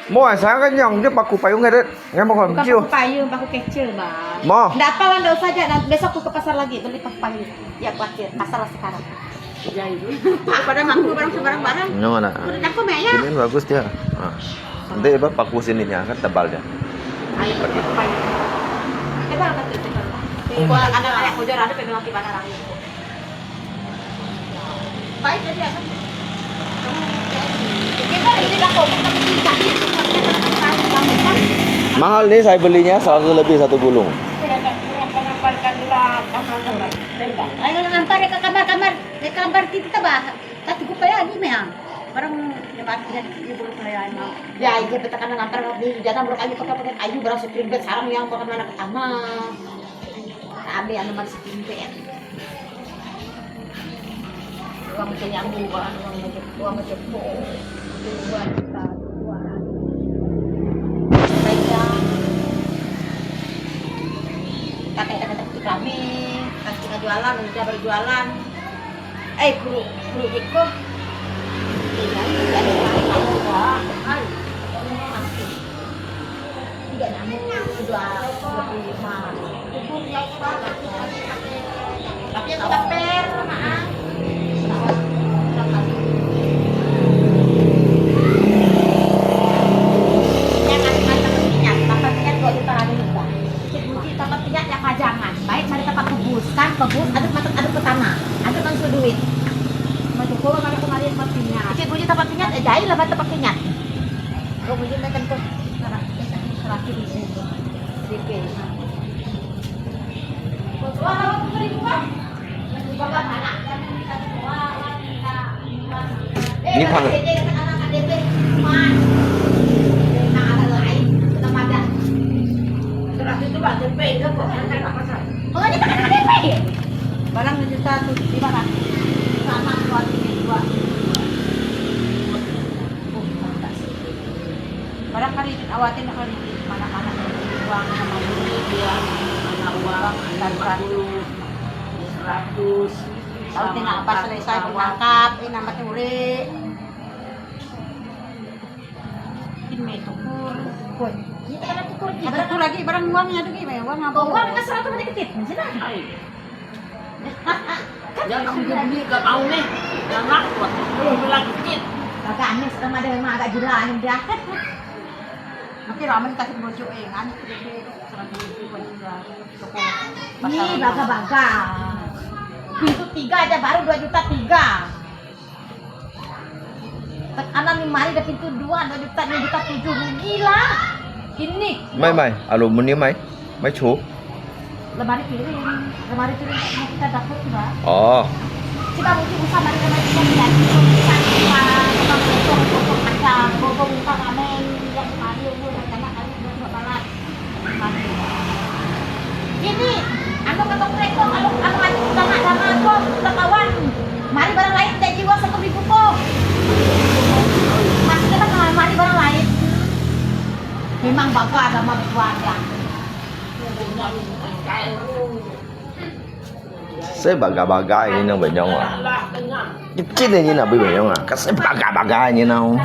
Mau saya kan yang dia paku payung ada, nggak mau Bukan kecil. paku payung, paku kecil, Bang. Mau. Nggak apa lah, nggak usah aja. Nanti besok aku ke pasar lagi beli paku payung. Ya, khawatir. Pasar lah sekarang. Ya, itu. Pada mampu barang-barang. Yang mana? Udah aku ya. Ini bagus dia. Nah. Nanti apa paku sininya kan tebal dia. Ayo, paku payung. Tebal kan tuh, tebal. Kalau ada kayak kujar ada pegang lagi pada orang itu. Baik jadi apa? Kita ini dah kok Mahal nih saya belinya 100 lebih satu gulung. Ayo antar ke kamar-kamar, ke kamar kita bah. Tak cukup ya ni meh. Barang lebat dia belum saya mau. Ya dia betakan ngantar di jangan berkayu pakai kayu barang sepringet sarang yang pakai mana ke kamar. Ambil anu masih sepringet. Uang macam yang buah, uang macam buah kita buah. Baiklah. Kakek kami, kita jualan, udah berjualan. Guru itu. Tidak namanya sudah 25. Tapi yang tak per, maaf. Bagus, aduk ke tanah, aduk langsung duit. Macam kau mana kemarin pastinya. Cik bunyi tempat pingat, jahil lah tempat pingat. Kau bunyi makan tu, serasi di sini. DP. Wah, apa beli bukan? Bapak anak kan kita semua kita. Ini pang. Anak DP, man. Nah, ada lain, kita ada. Serasi itu buat DP itu kok, nanti apa sah? Oh, ini kan ada DP. Barang juta tuh di mana? Sama dua. Barang kali awatin kali mana-mana uang sama uang, mana uang dan 100. Kalau tidak apa selesai menangkap, ini nama teori. Ini tukur. Ini kan tukur. Ada tukur lagi barang uangnya tuh gimana? Uang apa? Uang kan 100 menit kecil. Macam Jangan kamu beli gak mau nih, anak buat belum bilang dikit. Agak aneh, sama ada memang agak gila yang dia. Nanti ramen kasih bocor kan, ini baga-baga. Pintu 3 aja baru 2 juta 3. Tekanan nih mari ada pintu 2 juta 7 gila. Ini. Mai, aluminium mai chu. Lemari piring mau kita dapat juga. Oh. Kita mungkin bisa mari kita bisa potong kacang, potong ramen yang kemarin itu rencana kali buat balat. Ini anu ketok reko kalau anu tangan kok kawan. Mari barang lain tak jiwa 1.000 kok. Mas kita mari barang lain. Memang bapak agama berkeluarga. Saya baga-baga ini nang benyong ah. Kecil ini nak benyong ah. Kasi baga-baga ini nang.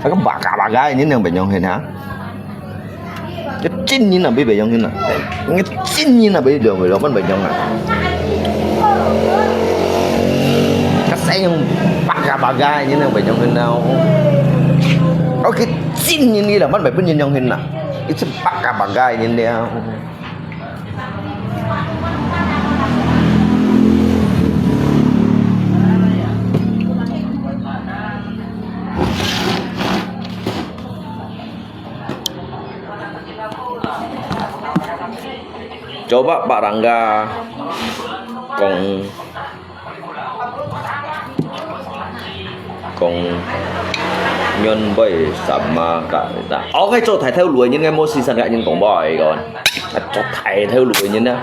Cái baga-baga ini nang benyong hen ha. Kecil ini nak benyong hen ah. Kecil ini nak benyong benyong ah. Kasi yung baga-baga ini nang benyong hen nào. Cái kecil ini làมันแบบเป็นbenyong hen ah. Itu baga-baga ini dia. Coba Pak Rangga Kong nhân bởi sầm mà cả ta. Cái chỗ thầy theo lùi những cái mô xì sẵn gại những cổng bòi còn chỗ thầy theo lùi những đó.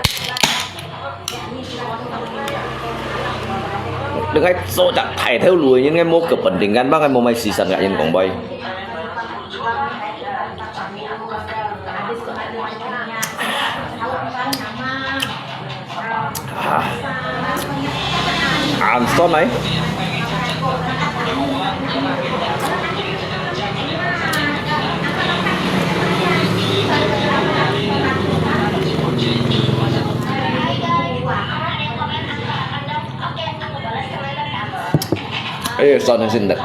Đừng cái chỗ chặt thầy theo lùi những cái mô cực bẩn tình ngăn bác cái mô mày xì sẵn gại những cổng bòi. Ăn tốt đấy. Son xin được.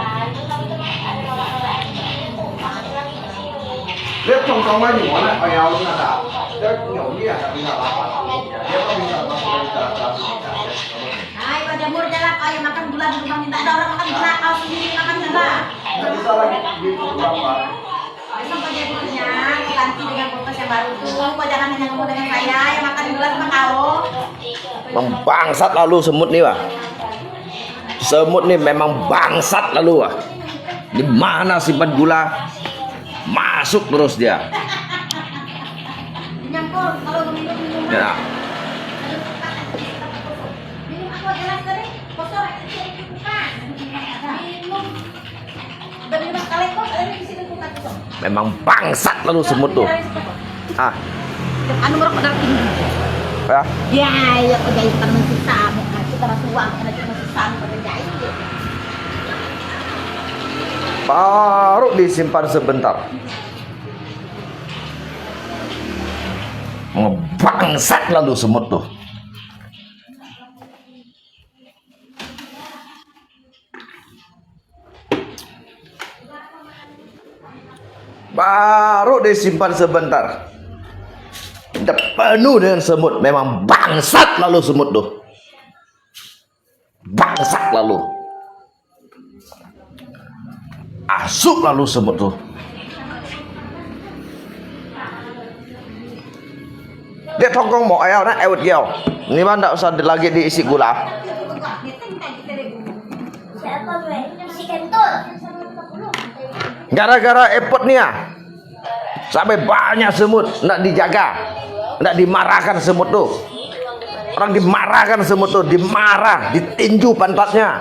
Lihat tongkongan di mana ayam itu ada. Dia nyonya ada bisa lapar. Dia kan bisa Hai, Pak Jamur jalan, ayo makan gula di rumah minta ada orang makan gula, kau sendiri makan gula. nggak bisa lagi gitu berapa. Besok Pak Jamurnya ganti dengan kulkas yang baru tuh. Kau jangan hanya ngomong dengan saya, yang makan gula sama kau. Memang bangsat lalu semut nih, Wah. Semut nih memang bangsat lalu, Wah. Di mana simpan gula? Masuk terus dia. Nyangkul, kalau minum. Ya. Minum aku gelas tadi, kosong di kulkas. Minum. Udah minum sekali kok, ada di sini kulkas kosong. Memang bangsat lalu semut tuh. Ah, Anu merok pada tinggi. ya. Ya, ya kerjain kan mensisa, kita rasa uang karena kita mensisa kerjain. Baru disimpan sebentar. Bangsat lalu semut tuh. Baru disimpan sebentar. Udah penuh dengan semut. Memang bangsat lalu semut tuh. Bangsat lalu. Asuk lalu semut tuh. Dia tongkong mau ayam nak ewet yau. Ini mah ndak usah lagi diisi gula. Gara-gara epot nih ya. Sampai banyak semut ndak dijaga. Ndak dimarahkan semut tuh. Orang dimarahkan semut tuh, dimarah, ditinju pantatnya.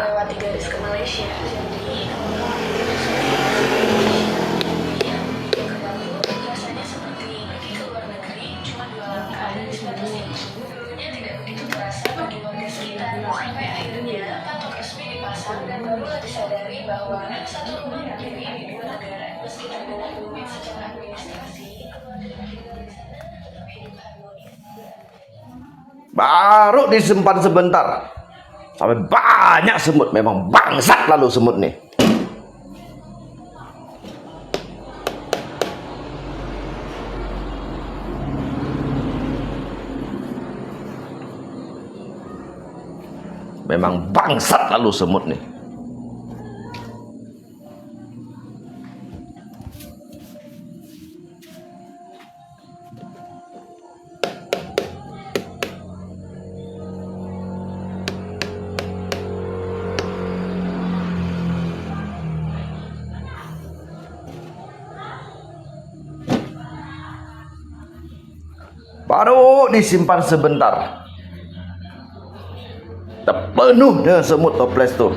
Baru disimpan sebentar sampai banyak semut. Memang bangsat lalu semut nih. Memang bangsat lalu semut nih. Baru disimpan sebentar. Penuh dengan semut toples tuh.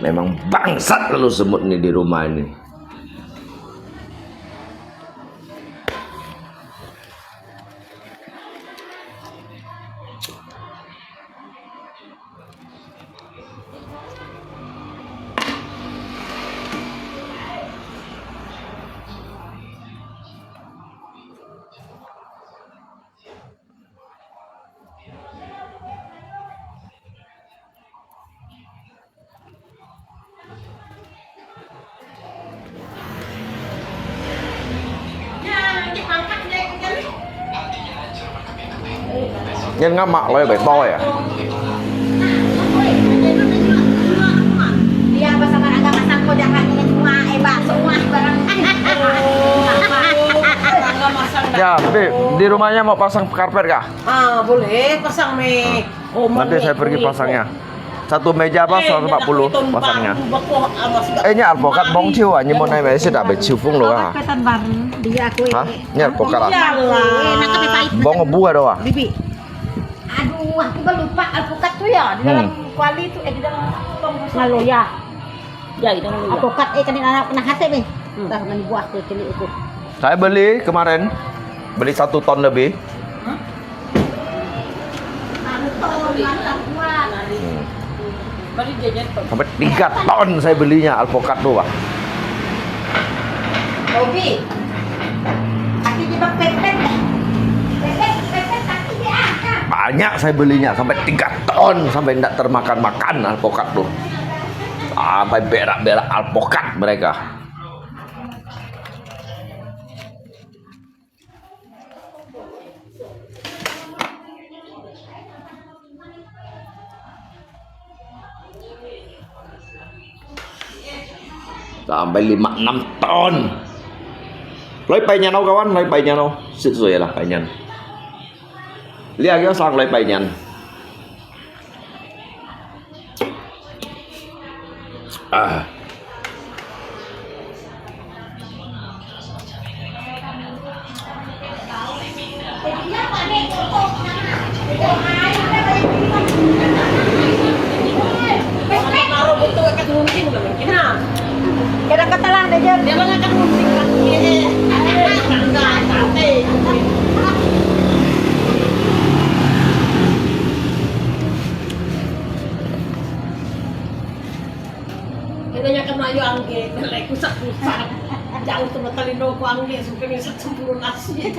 Memang bangsat lalu semut nih di rumah ini. Nhân ngamak loh ya toy ya. Dia bersama agama sangko jangan ingin semua semua barang. Ya, di rumahnya mau pasang karpet kah? Ah, boleh pasang nih. Oh, Nanti saya pergi pasangnya. Satu meja apa 140 pasangnya. Ini alpokat bong chiu à, nhưng mà nay mày sẽ đã bị chiu phung rồi à? Ketan baru dia aku. Hah? Ini alpokat ah? Enak tapi pahit. Bong ngebuah doa. Bibi. Aduh, aku kan lupa alpukat tuh ya di dalam kuali itu di dalam tong Ngaloya. Ya, itu ngaloya. alpukat kan anak pernah hati nih. Dah kan buah tuh cilik itu. Saya beli kemarin, beli 1 ton lebih. Balik jajan tuh. Sampai 3 ton saya belinya alpokat tuh, Pak. Bobi. Aki Banyak saya belinya sampai 3 ton sampai tidak termakan-makan alpokat tuh. Sampai berak-berak alpokat mereka. Sampai 5-6 ton. Lấy bay nhanh đâu kawan, lấy bay nhanh đâu. Sức rồi là bay nhanh. Lia kéo sang lấy bay nhanh. À. Taruh betul kat gunting lah mungkin ha. Kadang kata lang deh Dia mga kat gunting kat dia. Enggak sampai. Kayaknya kan mayu angge, lek kusak-kusak. Jauh tuh talino ko angge, sampai minsan sempurna nasi.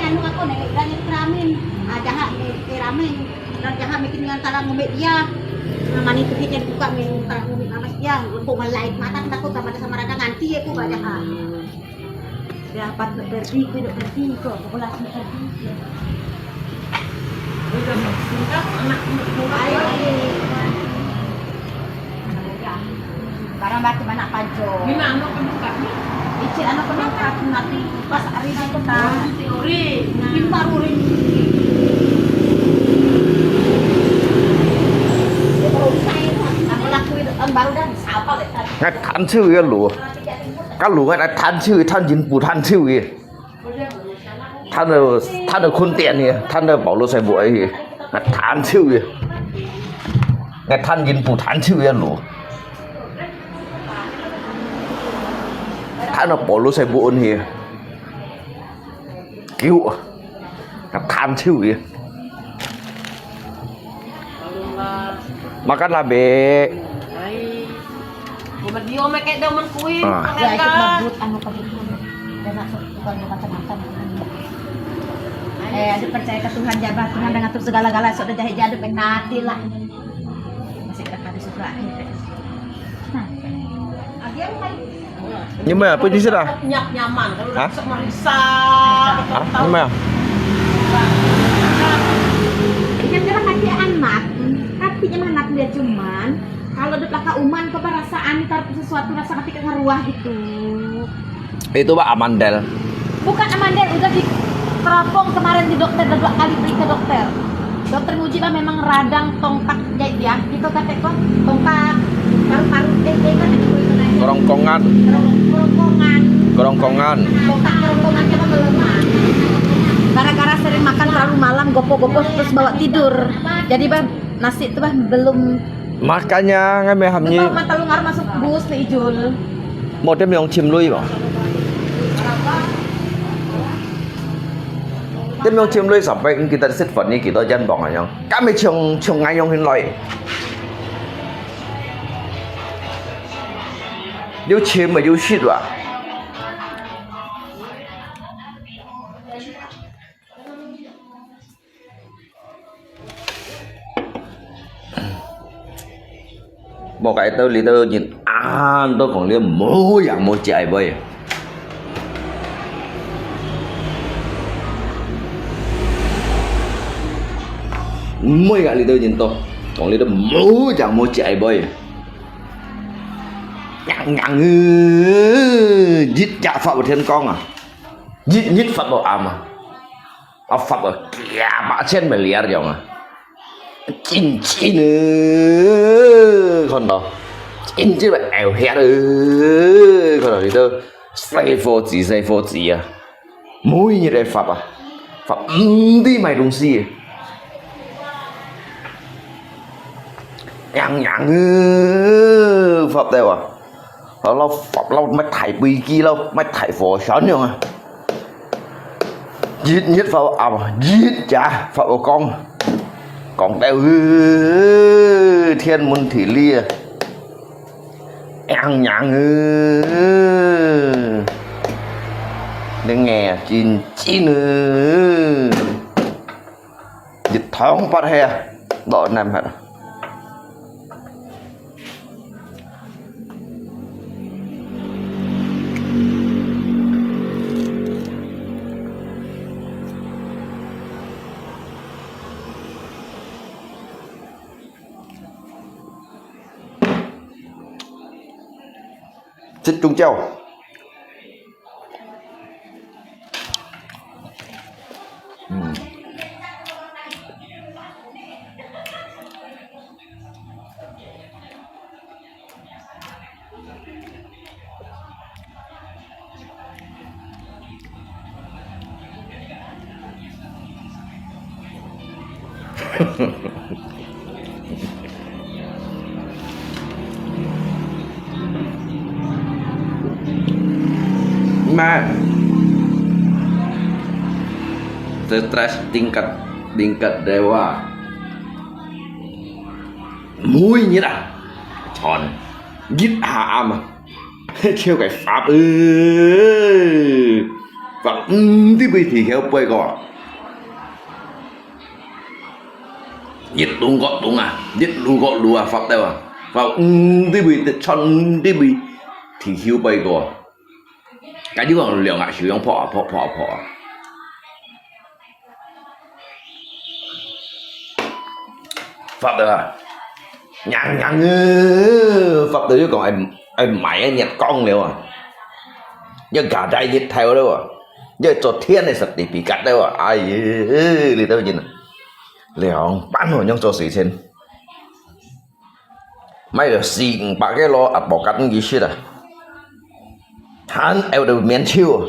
Anu ako nagigranit ramen. Jaha ni ramen. Dan jaha bikin dengan talang ngumit dia. Naman itu kita buka minum talang ngumit nama dia. Untuk melait mata takut sama rada nganti aku ba jaha. Dapat berdi kok populasi tadi. Udah singkat anak mulai. Barang batu banyak panco. Mina ano ka buka? Icil anak penangkat nanti pas hari itu ta. Teori. Mungkin baru rin. Aku lakuin baru dan apa deh tadi. Ngay than chữ cái lúa. Các lúa ngay đã than chữ, than dính bù than chữ gì. Than được khôn tiền gì, than được bảo lúa xài bụi gì. Ngay than chữ gì. Ngay than dính bù than chữ cái lúa. Than được bảo lúa xài bụi gì. Cứu. Ngay than chữ gì. Makan lah be. Ay. Bumadio may kay daw man kuwi. Ya itu mabut anu begitu. Dan masuk bukan macam-macam. Ada percaya ke Tuhan jabah Tuhan dengan ngatur segala-gala sudah jahe jadu penati lah. Masih ada kali suka akhir. Nah. Agian lagi. Nhưng mà apa sih dah? Nyaman kalau Hah? sok marisa. Hah? Gimana? Yang kira kaki anak, tapi jangan anak dia cuman kalau udah laka uman kau perasaan taruh sesuatu rasa ketika ngeruah gitu. Itu Pak Amandel. Bukan amandel, udah di teropong kemarin di dokter, udah 2 kali pergi ke dokter. Dokter nguji bah memang radang tongkat jahit dia. Itu kata kok tongkat paru-paru kan itu naik. Kerongkongan. Kerongkongan. Kerongkongan. Tongkat kerongkongan kita melemah. Gara-gara sering makan terlalu malam gopo-gopo terus bawa tidur. Jadi bah nasi itu bah belum. Makanya ngay mẹ hầm nhi. Bawa mantalu ngar masuk bus nih Ijul. Một đêm ông chìm lui bảo. Đêm ông chìm lui sampai kita di Sydney ni kita jangan bang ayang. Kami ciong ngayong hin loi. Yêu chìm mà yêu shit à. Một cái tôi leader nhìn tôi còn liếm mỗi dạng một chạy bơi mỗi cái leader nhìn tôi còn leader mỗi dạng một chạy bơi nhặng giết chả phạm vào thiên con à giết phạm vào am à phạm vào kia bả trên mày liar dòng à chín nữa con đó chín chứ bạn ẻo hét ư con đó thì tôi say for gì à mỗi như đây pháp à pháp đi mày đúng gì nhàng pháp đây à nó pháp lâu mấy thải bì kia lâu mấy thải phổ són nhau à giết nhất pháp à giết chả pháp của con còn đeo thiên môn thị lia ăn nhặn để nghe chín chín dịch thoáng bắt hè đỏ nằm hết Thích Trung Châu. Mà stres tingkat dewa mùi như nào tròn giết hạ mà theo cái pháp và tí bây thì theo bơi gò giết đúng gọt đúng à giết luôn gọt luôn à pháp đâu à và tí bây tròn tí bây thì theo bơi gò cái đứa còn liệu ngại sử dụng phỏ Phật được à nhàng Phật được chứ còn em mày nhặt con liệu à nhưng cả đây nhặt theo đâu à nhưng cho thiên này sạch thì bị cắt đâu à ai đi đâu nhìn liệu bán hồi nhông cho sĩ trên mấy là xịn bà cái lo bỏ cắt gì chứ à hắn eo đều miền chiêu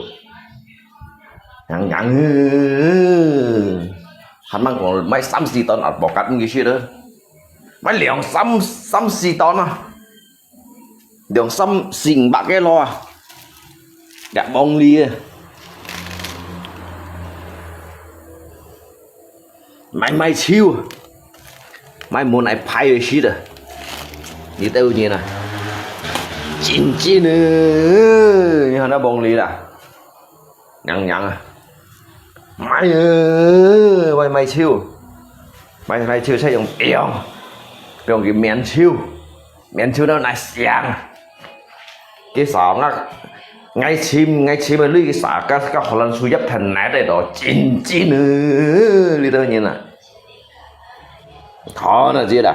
nhàng hắn mang còn mấy xăm xì tón bỏ cắt gì chứ đó mấy liều xăm xì tón à đường xăm xịn bạc cái lo đẹp bông lia mấy chiêu mấy muốn ai phai rồi chứ đó đi đâu như này chín nữa nó bông ly là nhăn à mày chiêu mày chiêu sẽ dùng eo dùng cái miền chiêu nó này xiang cái sọ nó ngay chim mà lấy cái sọ các họ lần suy dấp thành nát đây đó chín nữa đi đâu như này khó là gì đó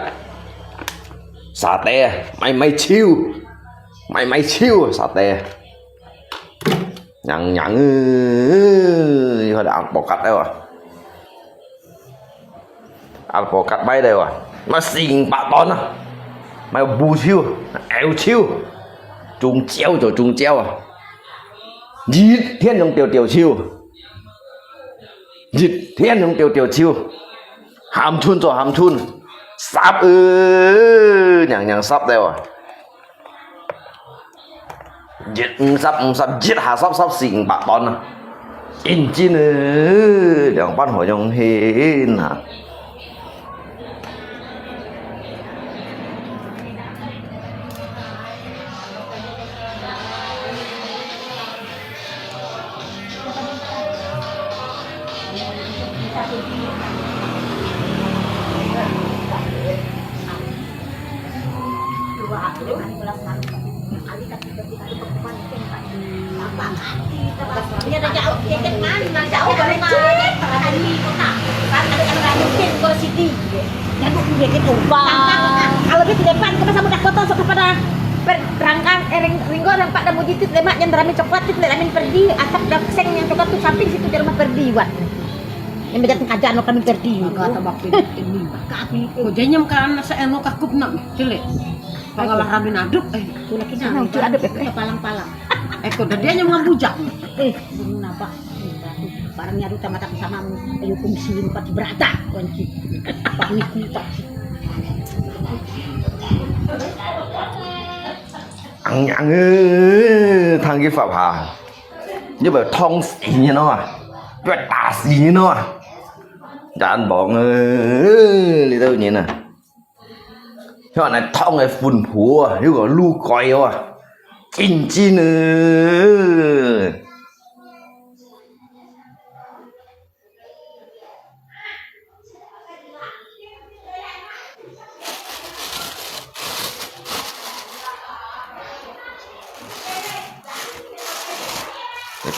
xả te mày chiêu xả te nhặn hồi đã ăn bò cắt đâu à ăn bò cắt bay đâu à mà xinh bạ tón à mày bù chiêu eo chiêu trung treo à giết thiên trong tiểu chiêu giết thiên trong tiểu chiêu hàm chun sắp nhàng sắp đâu à giết sắp giết hà sắp xịn bạc tón à in chi nữa chẳng bắt hỏi trong hên hả Dia dah jauh, dia kan mana jauh dari mana? Hari ni kau tak, kan ada yang lain mungkin kau Siti. Dan dia ke Tuban. Kalau dia di depan, kau sama dah foto kepada perangkan Ringo dan Pak Damu Jitit lemak yang rami coklat itu lemin perdi atap dak seng yang coklat tu samping situ di rumah perdi buat. Yang berjatuh kajian lo kami perdi. Kata bakti ini. Kaki. Kau jenyam kan saya eno kakup nak cilik. Pangalah ramin aduk Tu lagi nak itu ada palang-palang. Kau dah dia nyam ngabujak. Burung napa? Barangnya ada mata sama ayu kumsi empat berata kunci. Panik kita. ăn thằng cái phạm hà như vậy thông xỉ như nó à cái tà xỉ như nó à dạ anh bọn đi đâu nhỉ nè cho này thong này phun phù à nếu có lu coi à chín chín nữa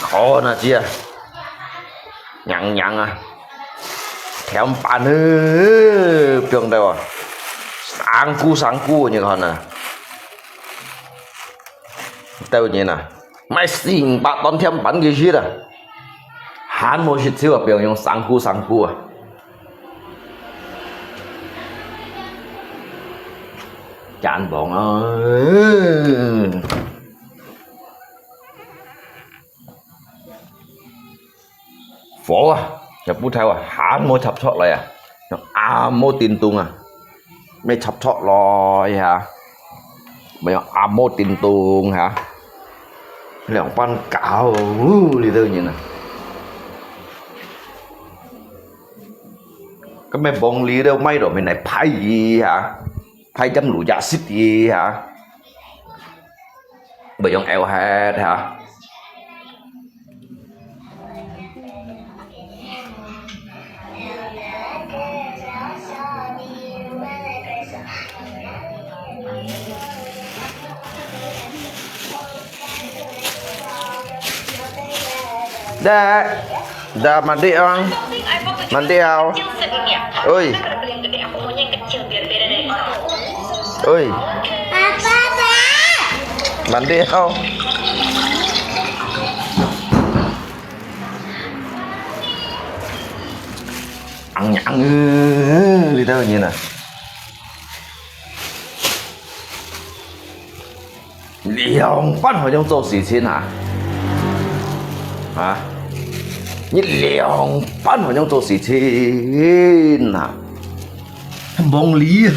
khó nè chia nhặn nhặn à theo bạn ơi trường đâu à sáng cu như con nè đâu như nè mai xin bạn đón thêm bạn cái gì đó hắn một chút xíu biểu用sáng cu à chán bóng ơi phổ à nhập bút theo à hắn một chập chọ lại à một tin tung àไม่chập chọ lòi hả bây giờ một tin tung hả lượng pan cào đi đâu như này cái mấy bông lý đâu mấy rồi mình này phai gì hả phai chấm lũ giả xít gì hả bây giờ eo hết hả Dah mandi orang. Mandi kau. Oi. Oi. Apa? Mandi kau. Ăn đi đâu như nè.2班好像做事情啊。啊，你2班好像做事情啊，bông lý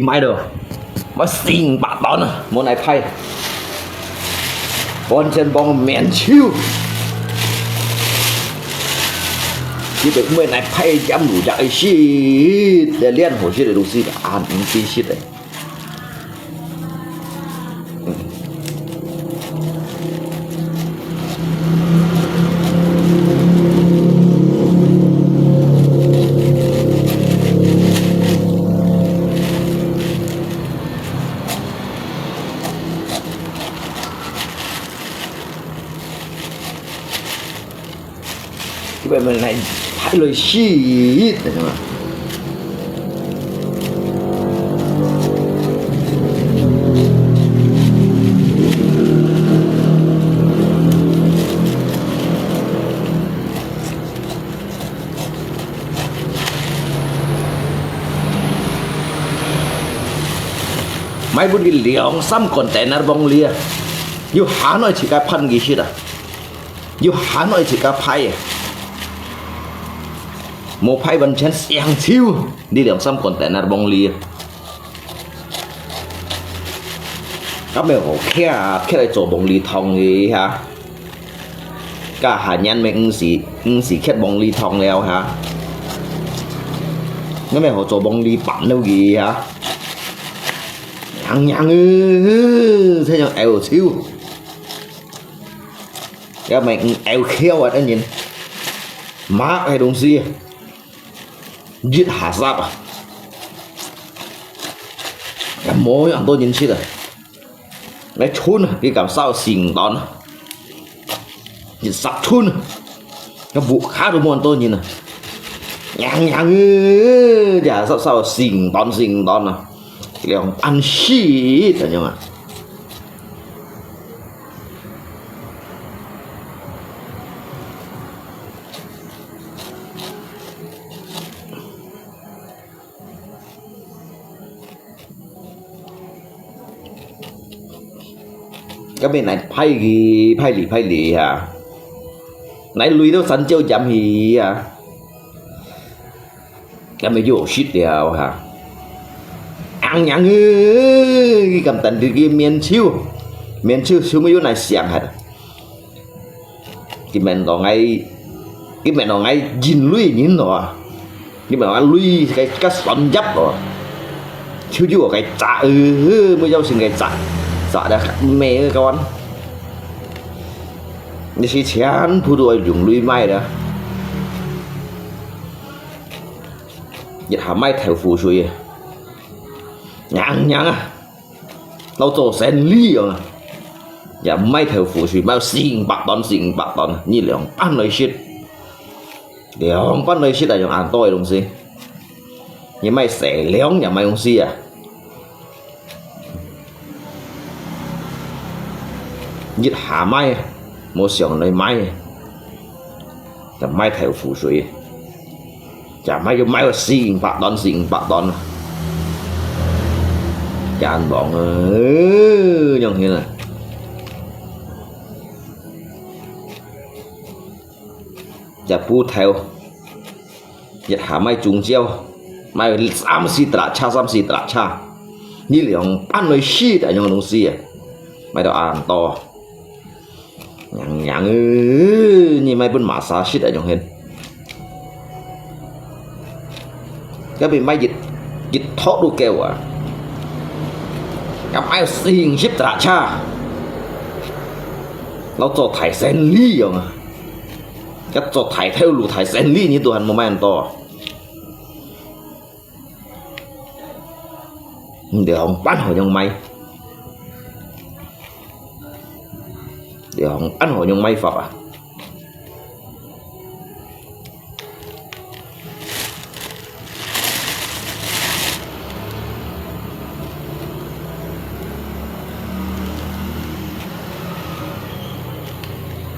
mai được, mà xin bạn đó nè, món này thay, con trên bông miền chiêu, chỉ được mấy này thay chấm đủ chạy xí, để liên hồ xí để đủ xí để ăn xí xí đấy. Vậy mình lại phải lời xí thế mà mấy bữa đi liều xăm container bông lia yêu Hà Nội chỉ cả phân gì đó yêu Hà Nội chỉ cả phai một phái bên trên xiang chiêu đi làm xăm container bông lia các bạn có kia lại做bông lia thong gì hả cả hà nhân mình sĩ khét bông lia thong leo hả các bạn có 做 bông lia bản đâu gì hả nhang thế nhưng eo chiêu các bạn eo khéo ở đây nhìn má hay đồng gì giết hạ giáp à cái mối ăn tôi nhìn xí rồi lấy chun cái cảm sao xỉn đón nhìn sắp chun cái vụ khá đúng không tôi nhìn này nhang chả sao xỉn đón à cái ăn xí thật nhưng mà cái bên này phai lì hả nãy lui đâu sẵn châu chậm hì hả cái mấy vô shit đèo hả ăn nhang cái cầm tận từ kia miền chiêu xuống mấy chỗ này xiang hả cái mền nó ngay nhìn lui nhìn nó cái mền nó lui cái sọn giáp rồi chiêu chiêu cái trả mới giao xin cái trả đã mẹ ơi con như si chán phụ đuôi dùng lưỡi mai đó dịch hà mai theo phụ suy nhang à nó cho sen ly à và mai theo phụ suy mai xin bạc đòn như là ăn lời shit để không bắt lời shit là dùng ăn tôi đúng gì nhưng mai sẽ léo nhà mai ông si à dịch hà mai một sòng lời mai là mai theo phụ suy chả mai cái mai là xin bạc đòn chả ăn bọn nhông như này chả pu theo dịch hà mai trùng treo mai xăm xì tả cha như là ăn lời xì tại nhông đông xì à mai đó ăn to nhàng như mai bên mã xa xì tại nhông hen cái bị mai dịch thoát đu kêu à gặp ai xin ship trả cha nó cho thải sen ly rồi mà cái cho thải theo lũ thải sen ly như tụi hắn một mai to để ông bán hỏi nhông may để ông ăn hỏi nhông may phật à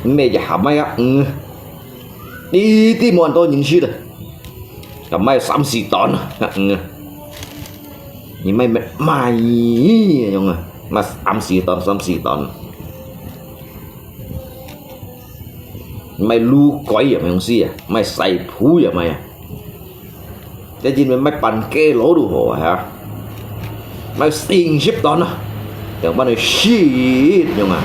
mẹ giả mai á đi muốn tôi nhìn xí rồi cả mai xăm xì tón nhưng mai nhông à mà xăm xì tón mày lu cõi à mày không xí à mày xài phú à mày à cái gì mày bàn kê lỗ đủ hổ hả mày xin ship tón à chẳng bao nhiêu shit nhông à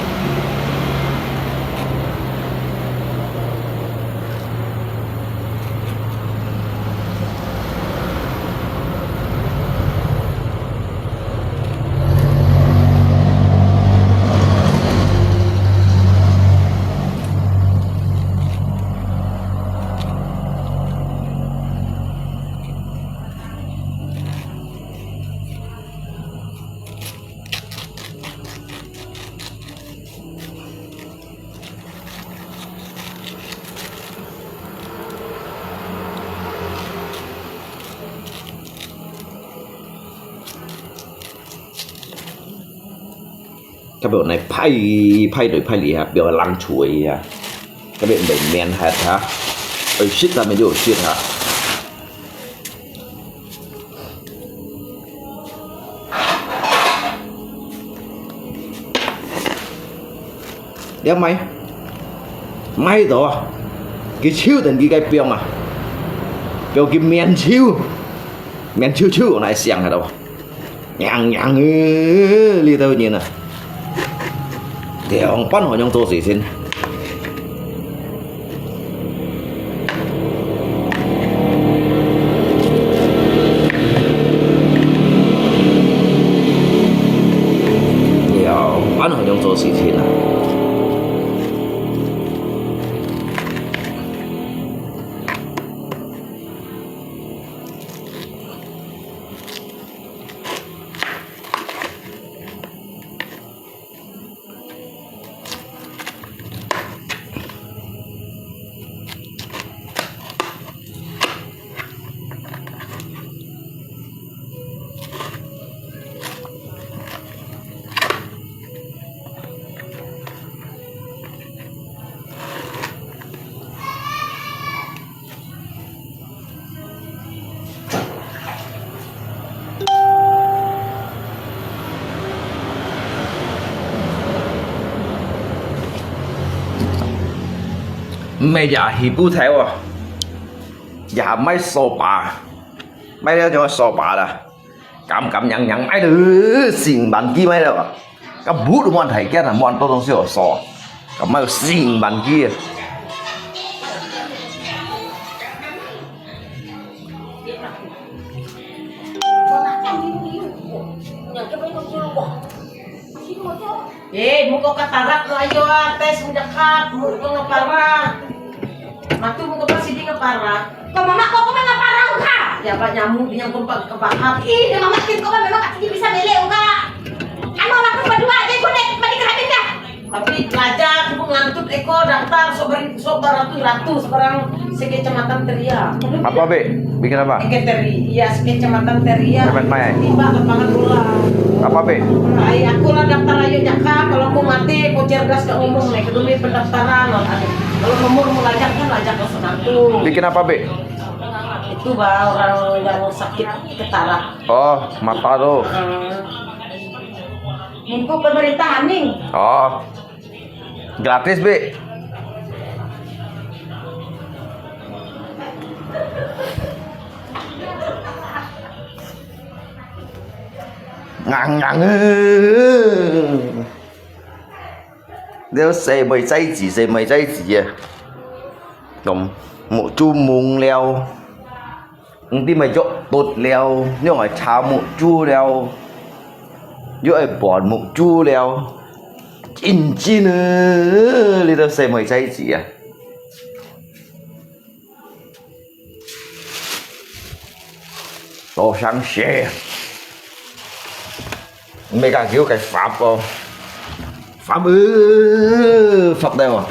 cái biểu này phay lì ha biểu lăng chuối ha cái biểu đẩy men hạt ha ơi shit ra mới vô shit ha đéo may rồi cái chiêu thành cái biểu mà biểu cái men chiêu của này xiang hả đâu nhàng li tao nhìn nè thì ông bắt họ trong tô gì xin thì ông bắt họ trong tô gì xin à mày giả thì bu theo à giả mấy sò bà mấy đứa cho sò bà là cảm nhận mấy đứa xin bàn kia mấy đâu cái bút của bọn thầy kia là bọn tôi không sửa sò cái mấy xin bàn kia Muka katarak no ayo tes mendekat, muka ngaparah. Matu muka pasti di ngaparah. Kok mama kok ngaparang ka? Ya pak nyamuk yang kumpak kebakar. Ih, mama kin kok memang kasih bisa beli ka. Ano aku berdua aja gue nek balik keratin dah. Tapi pelajar aku ngantut eko daftar sobar ratus sekarang sekecamatan Teria. Apa be? Bikin apa? Iya sekecamatan Teria. Permen maya. Tiba lapangan bola. Apa be? Ay aku lah daftar ayo jaka kalau aku mati aku cerdas gak ngomong nih kedua pendaftaran loh. Kalau nomor mau lajak kan lajak ke satu. Bikin apa be? Itu bah orang yang sakit katarak. Oh, mata tuh. Info pemerintahan nih. Oh, gratis be. Ngang ngang nếu xe mày cháy gì à còn một chú mùng leo đi mày chỗ tụt leo nhưng mà chào một chú leo rồi bỏ một chú leo chín nữa đi đâu xe mày cháy gì à đồ sáng xe mấy cái kiểu cái pháp không pháp pháp đây mà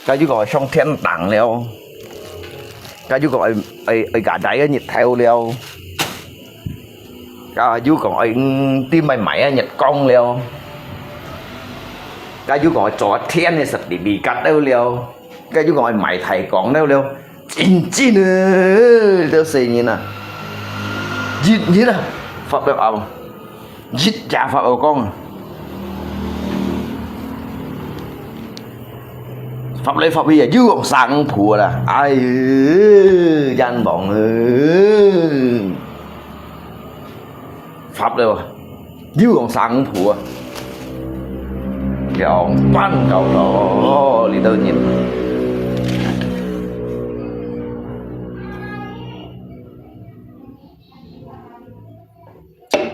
cái chú gọi xong thiên tặng leo cái chú gọi ấy cả đáy nhiệt theo leo cái chú gọi tim mày mày nhiệt cong leo cái chú gọi chó thiên này sạch bị cắt đâu leo cái chú gọi mày thầy còn đâu leo chín nữa đâu xì như nè chín như nè pháp được không giết cha pháp ở con pháp lấy pháp bây giờ dư ông sang phùa là ai gian bọn pháp đâu dư ông sang phùa cái ông ban cầu đó đi đâu nhìn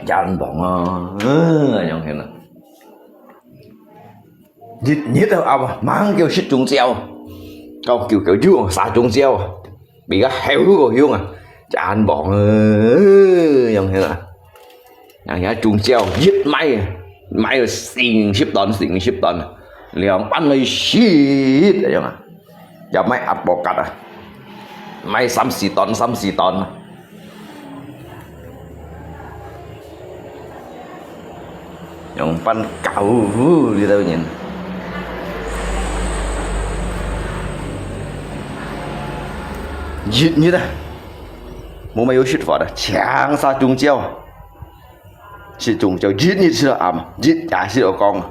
gian bọn nhông thế nào nhất đâu à mang kêu xích trúng treo câu kiểu chú xả trúng treo bị cái heo của hiếu à gian bọn nhông thế nào nhà nhà trúng treo giết may rồi xin ship đòn liền bắn lấy shit vậy mà giờ máy ập bọc cắt à máy xăm xì tòn yang pan kau đi đâu nhìn giết như thế một mấy shit vào đó chẳng sao trúng treo chỉ trúng treo giết như thế à giết cả xí đầu con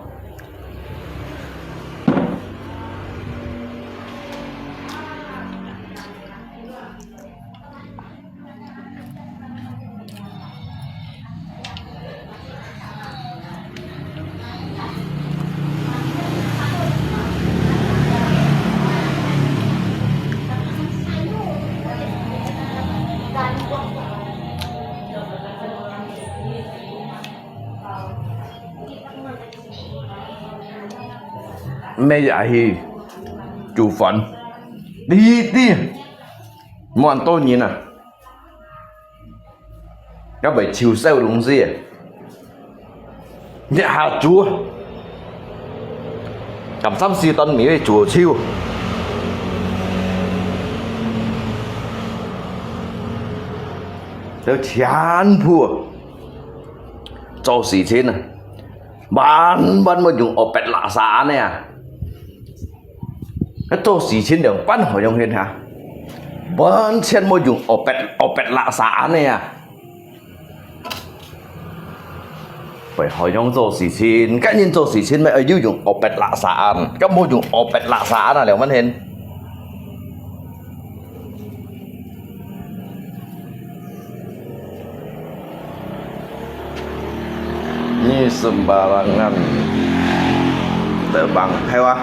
mẹ dạy chủ phận đi mọi tôi nhìn à các bạn chiều sâu đúng gì nhà chúa cầm sắm si tân mỹ chùa chiêu đều chán phùa cho xì trên à bán mà dùng ở bẹt lạ xá này à cái tô xì trên đường bán hỏi trong hiền hả bán trên mà dùng ở bẹt lạ xá này à phải hỏi trong tô xì trên cái nhìn tô xì trên mày ở dưới dùng ở bẹt lạ xá cái mô dùng ở bẹt lạ xá là liệu bán hiền ini sembarangan terbang hewan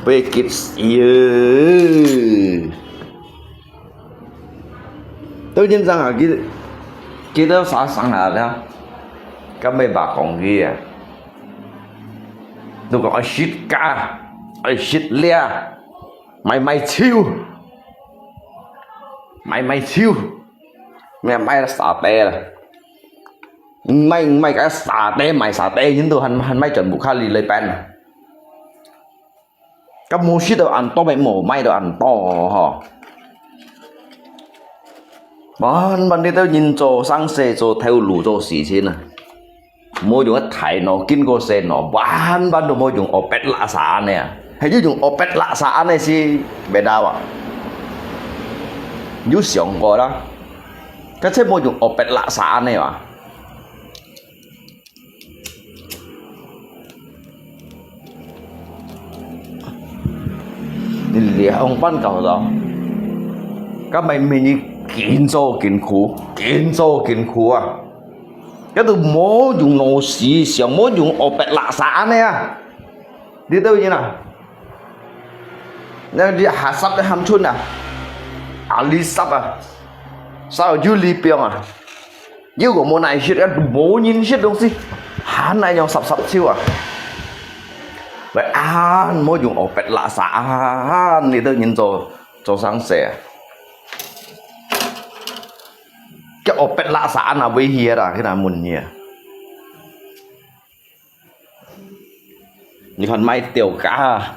pikir iya tự nhiên rằng là kita phá sáng là các mấy bà còn ghi à tôi còn ai shit ca ai shit lia mày chiêu mày chiêu mày là xả tè là mày cái xả tè nhưng tôi hành mày chuẩn buộc khali lấy pen các mua shit đâu ăn to mày mổ mày đâu ăn to hả bạn đi tới nhìn cho sang xe cho theo lũ cho xì xin à mua dùng thải nó kinh cô xe nó bạn đồ mua dùng opet lạ xả này hay chứ dùng opet lạ xả này si bề đào à như xưởng過啦，cái車冇用opet lạ xả này mà兩班舊咗，咁咪見咗見苦啊！cái từ mố dùng nổ xì xẻo mố dùng opet lạ xả này à đi đâu như nào nên đi hạ sắp để ham chun à Ali sắp à sao ở Li Piong à yêu của môn này shit á bố nhìn shit đúng gì hắn này nhau sắp chiêu à vậy mỗi dùng opet lạ xả đi đâu nhìn cho sáng sẻ cái opet lạ xả nào với hia à cái nào muốn nhỉ như còn mai tiểu cá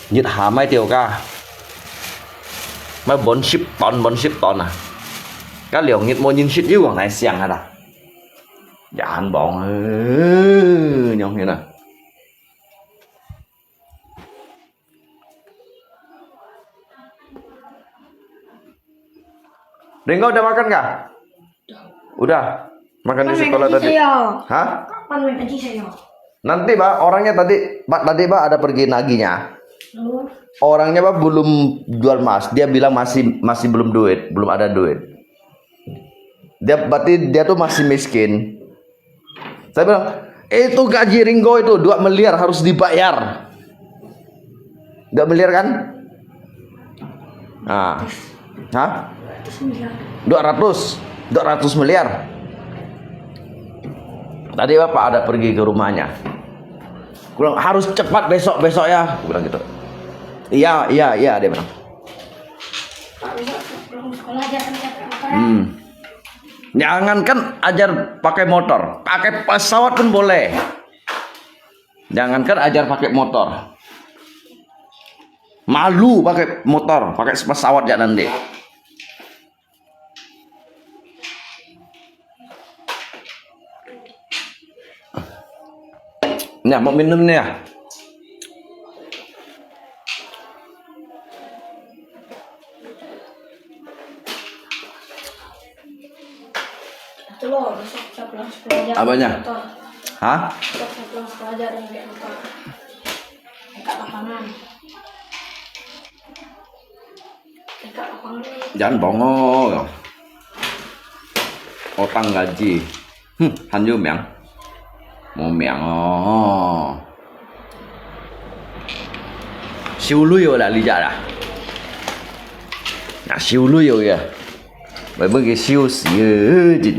như thả mai tiểu cá mai 40 ton à cái liều nhiệt mô nhìn shit yêu của này xiang hả đã dạ hắn bọn nhau như nào Ringo udah makan nggak? Udah. Makan di sekolah tadi. Hah? Kapan main gaji saya? Nanti Pak, orangnya tadi Pak ada pergi naginya. Orangnya Pak belum jual emas. Dia bilang masih belum duit, belum ada duit. Berarti dia tuh masih miskin. Saya bilang, itu gaji Ringo itu 2 miliar harus dibayar. 2 miliar kan? Nah. Hah? 200 miliar. Tadi Bapak ada pergi ke rumahnya. Kurang harus cepat besok ya. Bilang gitu. Iya dia bilang. Jangankan ajar pakai motor, pakai pesawat pun boleh. Jangankan ajar pakai motor. Malu pakai motor, pakai pesawat ya nanti. Nah, mau minum nih ya. Telur, besok pulang sekolah. Apanya? Hah? Besok pulang sekolah dan lihat lupa. Dekat lapangan. Jangan bongong. Otang gaji. Han yu miang. Mau miang oh. Siêu lui rồi là lý giải à? Siêu lui rồi kìa. Bởi bởi cái siêu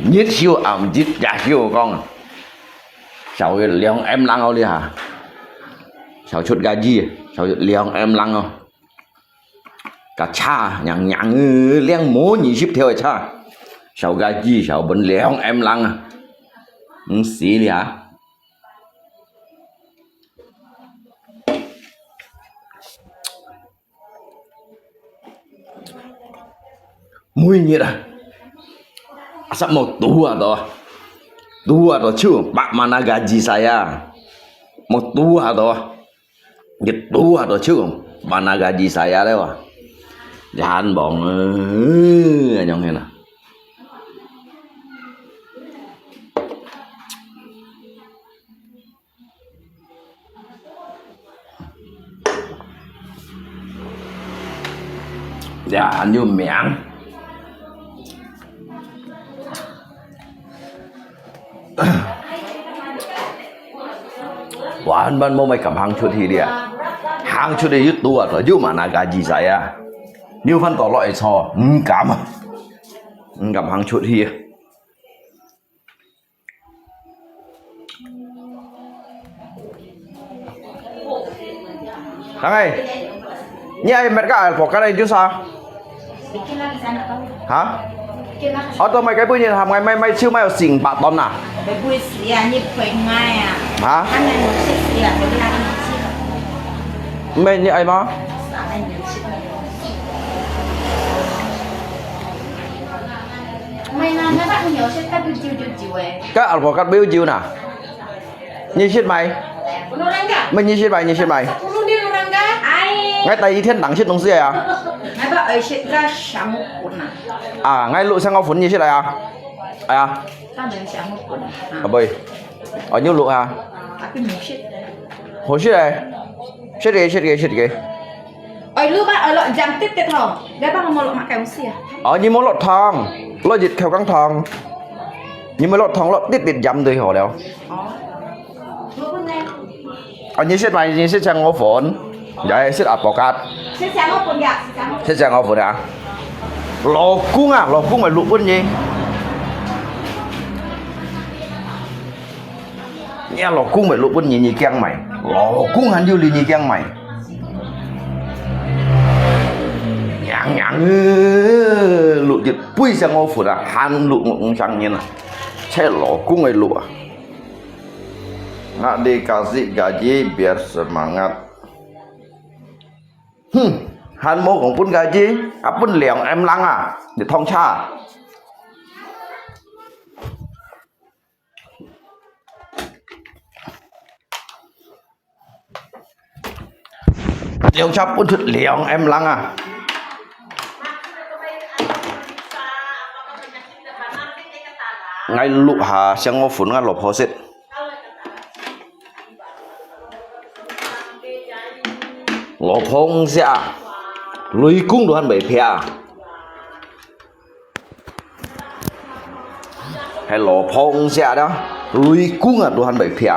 nhất siêu ẩm nhất giả siêu con. Sao cái liang em lăng không đi hả? Sao chút gaji? Sao liang em lăng không? Cả cha nhằng liang mố nhị ship theo cha. Sao gaji sao bấn liang em lăng à? Xí đi hả? Munyit ah. Asal mau tua cuy. Pak mana gaji saya? Mau tua cuy. Mana gaji saya lewat? Jangan bohong, nyong ini. Jangan như miệng. Wan ban mau mai cầm hàng chút thì đi à? Hàng chút đi tua rồi, chứ mà gaji saya. Như phân tỏ loại cho, cầm hàng chút thì. Thằng ơi, như ai mệt cả bỏ cái này chứ sao? Bikin lagi sana kau. Hả? Bikin lagi. Ở tôi mày cái bữa như làm ngày mày chưa mày ở xỉn bạc tón à? Để bui xìa như phải ngay à. Hả? Anh này một chiếc xìa, để đi ăn một chiếc. Mày như ai mà? Sáng nay một chiếc. Mày làm mấy bạn nhiều sẽ cắt chiều ấy. Cái ở bỏ cắt biếu chiều nè. Như shit mày. Bunuh orang enggak? Mày như shit mày. Bunuh dia orang enggak? Ai. Ngay tay thiên đẳng shit đồng gì à? Ngay bạn ấy sẽ ra sáng một cuốn à. À, ngay lụ sang ngao phun như shit này à? À? Ta mình sáng một cuốn. À bơi. Ở nhiêu lụ à? Tapi mình shit. Hồ shit này. Shit kì. Ôi lu bạn ở lợn jam tít hả? Gak bang mau lo makan usia. Ở như món lọt thong. Lo dịch theo căng thong. Nhưng mà lọt thong lọt tít dầm từ hồ đéo. Lu pun nè. Ở như shit mày như shit sang ngao phun. Vậy shit ạp bỏ cắt. Sẽ sáng một cuốn dạ, sáng một. Shit sang ngao phun à? Lò cung mày lụ bên gì? Nghe lò cung mày lụ bên nhì keng mày. Lò cung hắn du lì nhì keng mày. Nhàng lụ dịch bui sang ngô phụ là han lụ ngọng sang như này. Che lò cung mày lụ à? Nggak dikasih gaji biar semangat. Han mau cũng pun gaji, apun liang em lăng à, để thông cha. Liang cha pun thut liang em lăng à. Ngay lụ hà sang ngô phun ngay lộp hồ xịt. Lộp hông dạ. Lùi cung đồ hắn bảy phè. Hay lộp hông dạ đó. Lùi cung à đồ hắn bảy phè.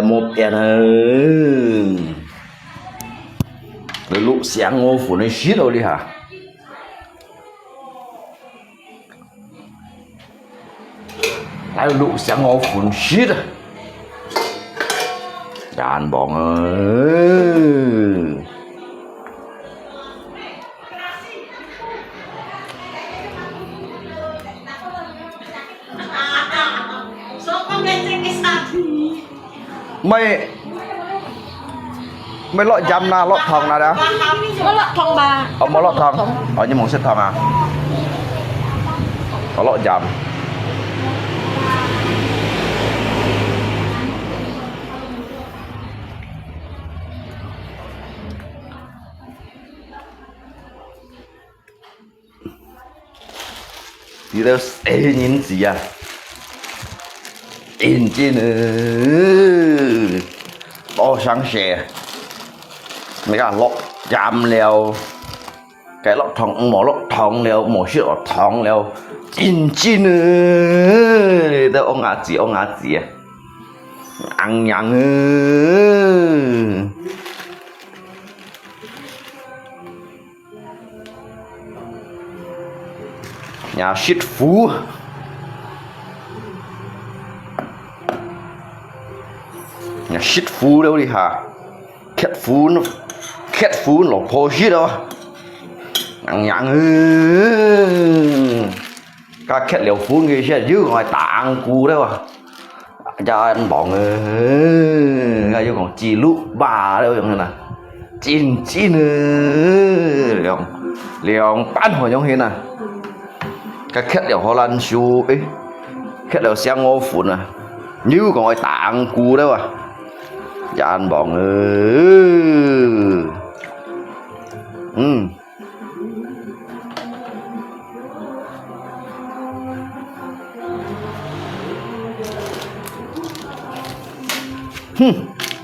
Một tiền rồi lũ sáng ngô phủ này xít đâu đi hả? Lại lũ sáng ngô phủ này xít à? Đàn bóng ơi. Mày lọt jam na lọt thòng nào đó? Nó lọt thòng bà. Mà lọt thòng. Ở như mong xếp thòng à? Có lọt jam. Đi đâu sẽ nhìn gì à? In chi nữa. To sáng xe. Mấy cái lọt jam leo. Cái lọt thòng mỏ lọt thòng leo, mỏ shit lọt thòng leo. In chi nữa. Đâu ông ngã gì à? Ăn nhàng ơi. Nhà shit phú. Nhà shit phú đâu đi hả? Khét phú nó phô shit đâu. Ăn nhàng ơi. Các khét liều phú người sẽ giữ ngoài tạng cú đâu à? Cho anh bọn ơi. Ngay còn chỉ lũ bà đâu giống như là chín nữa. Liều bán hồi giống như này. Các khét liều Hồ Lan Xu ấy. Khét liều xe ngô phụn à. Như còn ngoài tạng cú đâu à? Cho anh bọn ơi.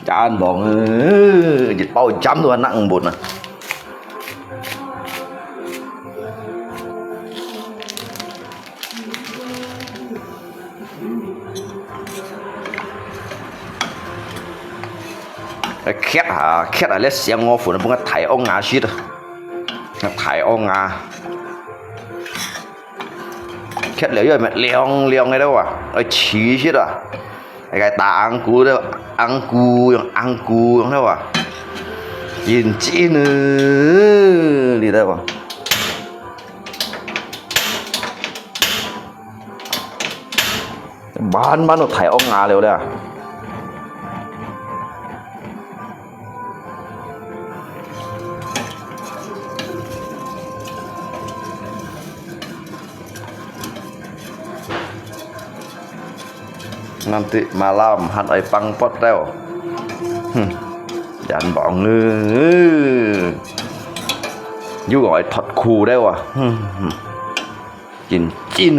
Cho anh bọn ơi. Dịch bao chấm thôi anh nặng bột nè. khét là lấy xem ngô phủ nó bưng cái thải ông ngà xít rồi thải ông ngà khét liệu rồi mẹ liong liong cái đâu à ở chí xít à cái ta ăn cú đâu ăn cú đâu à nhìn chi nữa đi đâu à bán nó thải ông ngà liệu đây à nanti malam han ai pang pot teo jangan bohong you gọi thật khù đấy à chín chín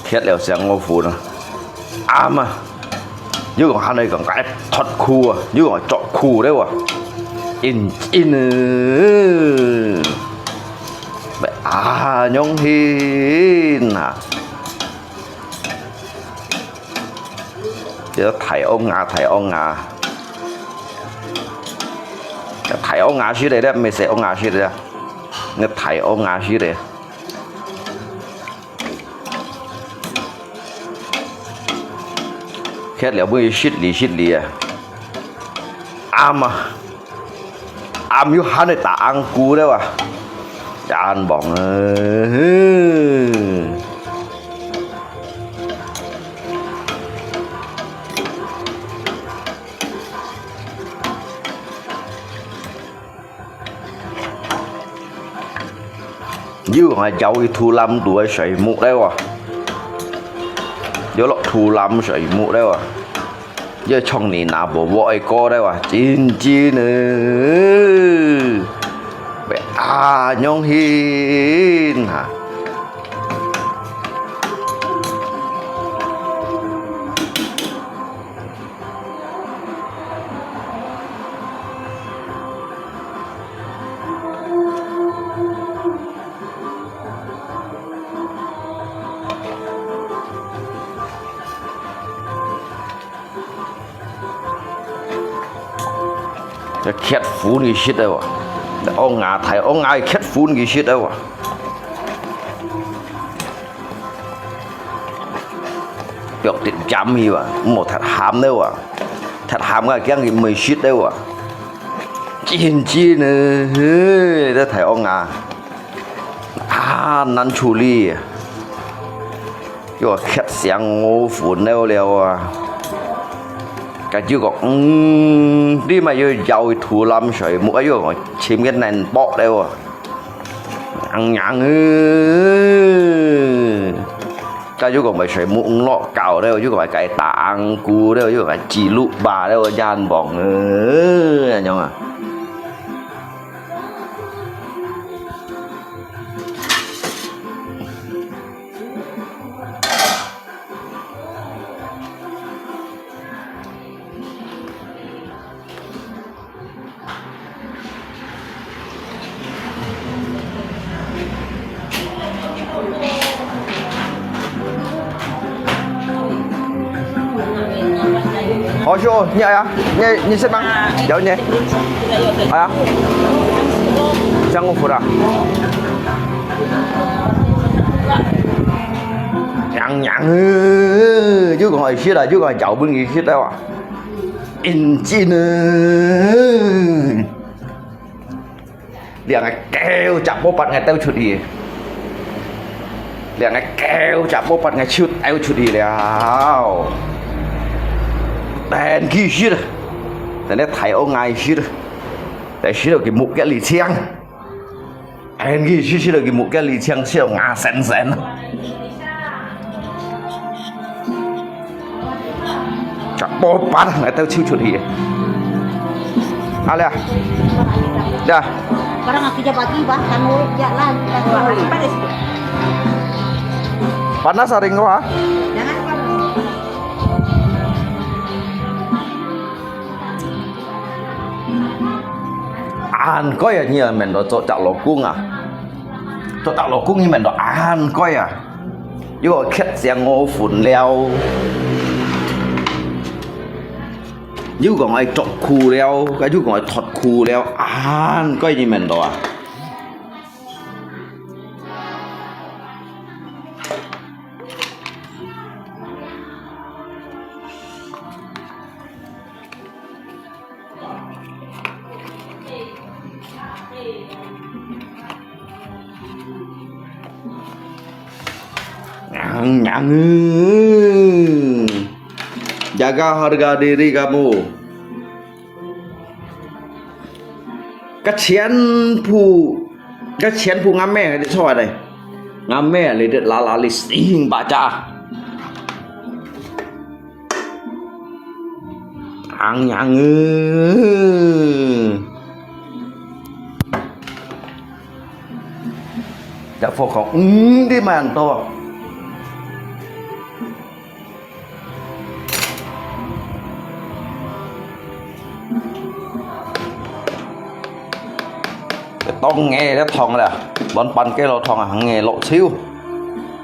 khét leo sang ngô phù nữa mà you gọi han ai còn cái thật khù you gọi trọ khù đấy à chín chín nhông hin à chứ thầy ông ngà thầy ông ngà xí đây đấy mình sẽ ông ngà xí đây nghe thầy ông ngà xí đây khét liệu mới xít lì mà yêu hắn này ta ăn cú đấy à jangan bohong như là giàu thu lâm đuổi sợi mũ đấy à giờ lọ thu lâm sợi mũ đấy à giờ trong này nào bộ vội co đấy à chín nữa nhông hin hả cái khét phun gì shit đâu à ông ngà thầy ông ai khét phun gì shit đâu à việc tiện chăm gì à một thật hàm đâu à thật hàm cái gì mười shit đâu à chín nữa đó thầy ông ngà năn chủ ly cái khét sáng ngô phun đâu leo à cái chưa có đi mà vô giàu thu lâm sợi mũi vô chim cái này bọ đây à ăn nhang cái chú còn phải sợi mũi lọ cào đây chú còn phải cái tảng cú đây chú còn phải chỉ lụ bà đây gian bỏng nhau à Hỏi cho nhẹ à nhẹ xếp băng cháu nhẹ à chẳng có phụ à nhặng chứ còn hỏi xếp là chứ còn cháu bên gì xếp đâu à in chi nữa liền ngày kêu chạm bố bật ngày tao chụp đi liền ngày kêu chạm bố bật ngày chụp tao chụp đi nào đèn kia xí rồi, để nó thấy ông ngài xí rồi, để xí được cái mũ cái lì xiang, đèn kia xí được cái mũ cái lì xiang xí được ngà sén sén, chắc bố bắt người ta chịu chuyện gì,อะไรdah, Barang aku jabati bah, kamu jalan, panas. panas sering kok Jangan ăn coi à nhiều mình đó chỗ chợ lò cung à chỗ chợ lò cung như mình đó ăn coi à 如果咳聲我煩了，如果我作酷了，如果我脱酷了，該點問到啊？Yang jaga harga diri kamu. Cái chén phụ ngắm mẹ để cho đây. Ngắm mẹ lấy được lá lịch hình bà cha. Yang đã phô không đi mà ăn to. Tông nghe nó thòng là bọn bắn cái lỗ thòng là hàng nghe lộ siêu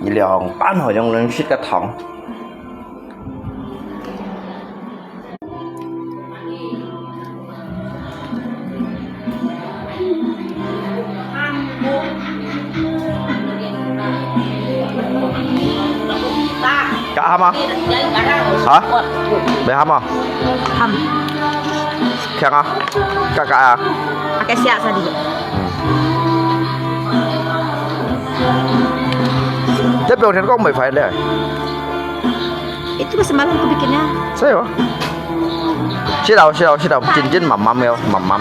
như là bán hồi trong lên xích cái thòng cá hâm không? Hả? Bị hâm không? Ham. Khen không? Cá à? Pakai siap tadi. Tapi orang kau mau file deh. Itu semalam aku bikinnya. Saya. Silau, cincin mama mel. Mama.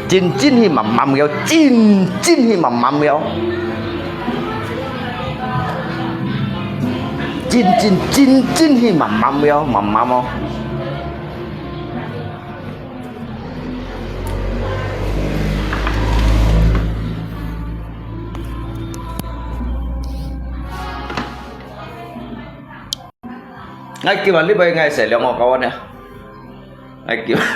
Cincin hi mama mel, cincin hi mama mel. Cincin hi mama mel. Ngay gimana nih bayi ngay saya lihat mau kawan ya. Ngay gimana?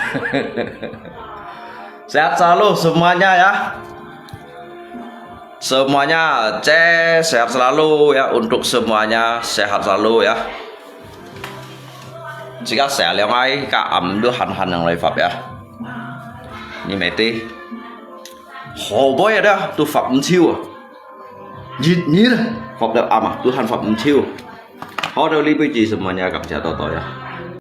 Sehat selalu semuanya ya. Semuanya sehat selalu ya, untuk semuanya sehat selalu ya. Jika saya lihat ngay ka amdu han yang lai phập ya. Như mẹ tí. Hồ bối đó tu phập chiêu à. Dịch nhí phập được à mà tu han phập chiêu. Halo Lipi semuanya, kami jatuh ya.